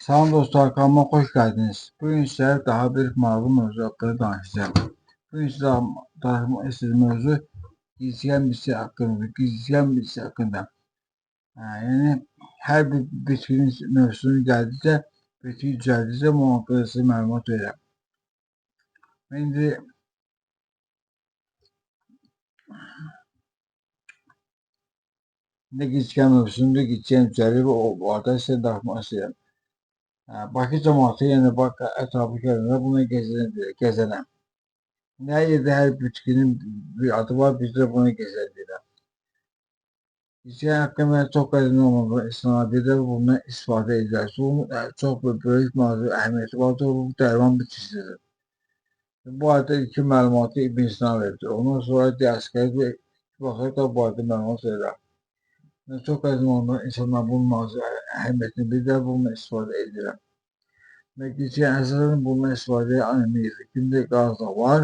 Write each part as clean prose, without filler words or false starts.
Salam dostlar, kanalıma hoş geldiniz. Bugün sizlere daha bir maraqlı mövzu hakkında danışacağım. Bugün sizə danışmaq istədiyim mövzu gizləyən bitki haqqındadır. Gizləyən bitki haqqında. Yəni hər bir bitkinin mövsümü gəldikcə, bitki düzəldikcə bu haqqında sizə məlumat verirəm. İndi nə gizləyən mövsümüdür, gizləyən düzəlir, o arada sizə danışmaq istəyirəm. Bakı cəmaatı, yəni Bakı ətrafı gələndə buna gəzənəm. Nə yerdə hər bitkinin bir adı var, biz də buna gəzən deyirəm. Gizləyən haqqında çox qədim olmadan istinadidə bundan istifadə edilər. Bunun çox böyük əhəmiyyəti vardır, bu dərman bitkisidir. Bu arada iki məlumatı İbn Sina verdi. Ondan sonra Diaskəri və baxaraq da bu arada məlumat verirəm. Çox qədim olmadan insanlar bunun əhəmiyyətini bilirlər, bununla istifadə edirlər. Və gizləyən əsasən bundan istifadəyə anemiyadır. Gündə qazda var.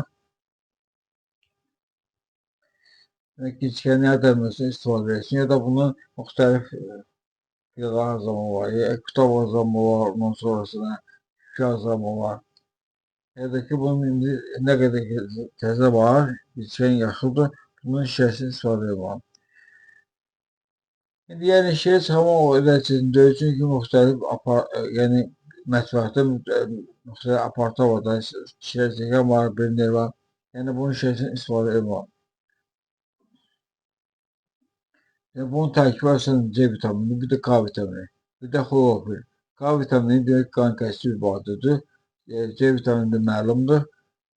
Gizləyən yardımcısını istifadə etsin, ya da bunun müxtəlif qida hazırlamı var, ya kitab hazırlamı var, ondan sonrasına şişə hazırlamı var. Ya da ki, bunun indi nə qədər ki, təzə var, gizləyən yaşlıdır, bunun şişəsini istifadə edir. İndi yəni şişə çıxarmaq o eləcəsini deyil, çünki müxtəlif yəni mətbəxdə müxtəlif aparatlar var da, şişə çəkən var, blender var. Yəni bunun şişəsini istifadə edir. Bunun tərkibi əsasən C vitamini, bir də K vitamini, bir də xlorofil. K vitamini demək qan kəsici bir maddədir. C vitamini də məlumdur,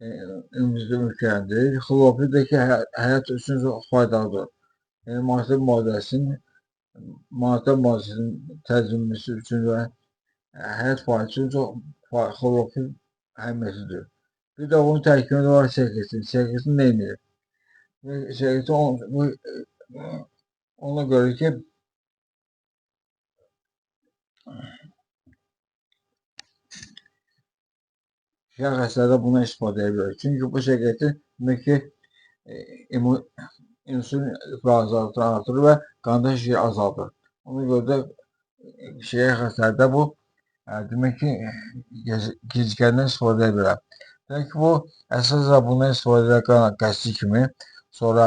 ümumizdə möhkəmdir. Xlorofil də ki, həyat üçün çox faydalıdır. Yəni maddə maddəsinin təcrübəsi üçün və həyat faydalı üçün çox xlorofil əhəmiyyətlidir. Bir də onun tərkibində var sekretin. Sekretin nə edir? Sekretin ona görə ki, şişə xəstələrdə buna istifadə edir. Çünki bu sekretin demək ki, insülin ifrazatını artırır və qanda şişəyi azaldır. Ona görə də şişə xəstələrdə bu demək ki, gizləyəndən istifadə edir. Demək ki, bu əsasən bundan istifadə edir qan kəsici kimi, sonra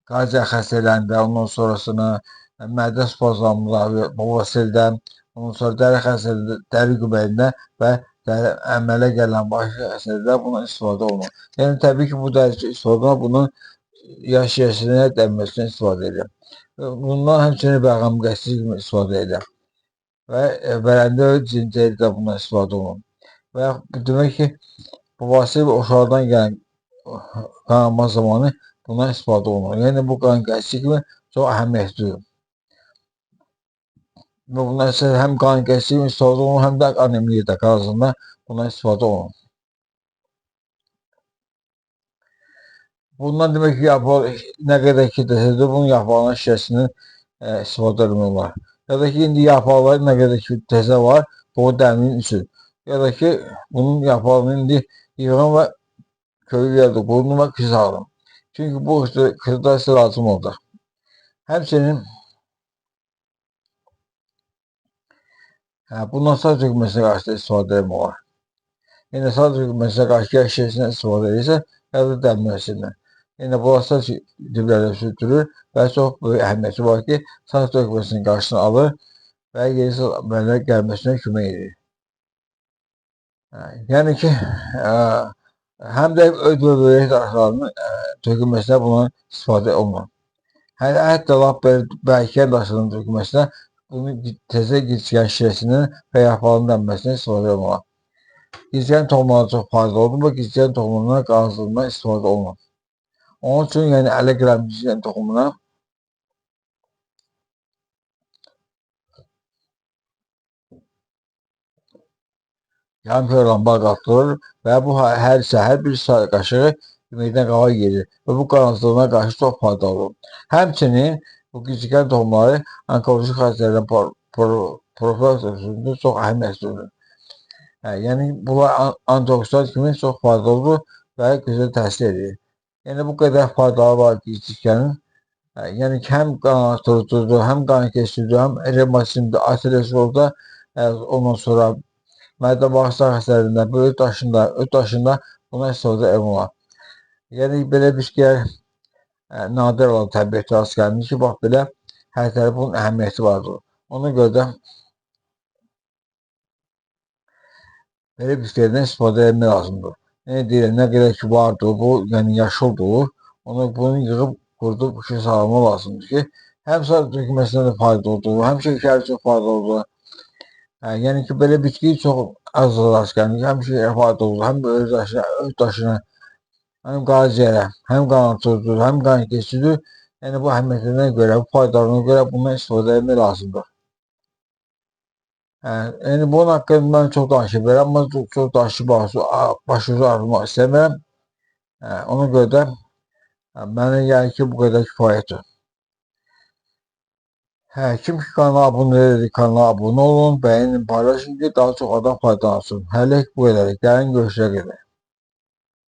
qaraciğər xəstəliklərində, ondan sonrasına mədə spazmlarında, bavasildə, ondan sonra dəri xəstəliklərində, dəri göbəyində və əmələ gələn başqa xəstəliklərdə buna istifadə olunur. Yəni təbii ki, bu dərəcə istifadə bunun yaş şişəsinə dənməsinə istifadə edir. Bundan həmçinin bəlğam qəsri kimi istifadə edir. Və vərəndə cincəli də bundan istifadə olunur. Və demək ki, bavasil və uşaqdan gələn qanama zamanı bundan istifadə olunur. Yəni bu qan kəsici kimi çox əhəmiyyətlidir. Və bundan həm qan kəsici kimi istifadə olunur, həm də anemiyada qarşısında bundan istifadə olunur. Bundan demək ki, nə qədər ki desədir, bunun yaprağının şişəsini istifadə etmək olar. Ya da ki, indi yapraqları nə qədər ki təzə var, bu dəminin üçün. Ya da ki, bunun yaprağını indi yığın və köyü yerdə qurudun və qızardın. Çünki bu qızda sizə lazım olacaq. Həmçinin bundan saç dökülməsinə qarşı da istifadə etmək olar. Yəni saç dökülməsinə qarşı ya şişəsindən istifadə edirsə, ya da dəmləsindən. Yəni bunlar saç diblərlə sürtülür və çox böyük əhəmiyyəti var ki, saç dökülməsinin qarşısını alır və yeni saç əmələ gəlməsinə kömək edir. Yəni ki, həm də öz böbrək daşlarının tökülməsinə buna istifadə olunur. Hətta lap bərkən daşlarının tökülməsinə bunu təzə gizləyən şişəsinin və yaprağının dənməsinə istifadə olunur. Gizləyən toxumlara çox faydalıdır və gizləyən toxumlarına qazılığına istifadə olunur. Onun üçün yəni ələ gələn gizləyən toxumuna yarım kiloqram bal qatılır və bu hər səhər bir qaşığı yeməkdən qabaq yedir və bu qansızlığına qarşı çox faydalıdır. Həmçinin bu gizləyən toxumları onkolojik xəstəliklərdən profilaktikasında çox əhəmiyyətlidir. Yəni bunlar antioksidant kimi çox faydalıdır və gözəl təsir edir. Yəni bu qədər faydaları var gizləyənin. Yəni ki, həm qan artırıcıdır, həm qan keçirici, həm revmatizmdə, aterosklerozda, ondan sonra mədə-bağırsaq xəstəliyində, böyük daşında, öd daşında buna istifadə olunur. Yəni belə bitkilər nadir olan təbiətdə rast gəlinir ki, bax belə hər tərəf bunun əhəmiyyəti vardır. Ona görə də belə bitkilərdən istifadə etmək lazımdır. Ne deyirəm, nə qədər ki vardır, bu yəni yaşıldır, bunu yığıb qurudub işə salmaq lazımdır ki, həm saç tökülməsinə də faydalıdır, həm şəkər üçün faydalıdır. Yəni ki, belə bitki çox az rast gəlinir, həm şəkərə faydalıdır, həm öz daşına, həm qaraciyərə, həm qan artırıcıdır, həm qan keçicidir. Yəni bu əhəmiyyətinə görə, bu faydalarına görə bundan istifadə etmək lazımdır. Yəni bunun haqqında mən çox danışa bilərəm, amma çox danışıb başınızı ağrıtmaq istəmirəm. Ona görə də mənə gəlir ki, bu qədər kifayətdir. Kim ki kanala abunə deyil, kanala abunə olun, bəyənin, paylaşın ki, daha çox adam faydalansın. Hələlik bu qədərlik. Gəlin görüşürə qədər.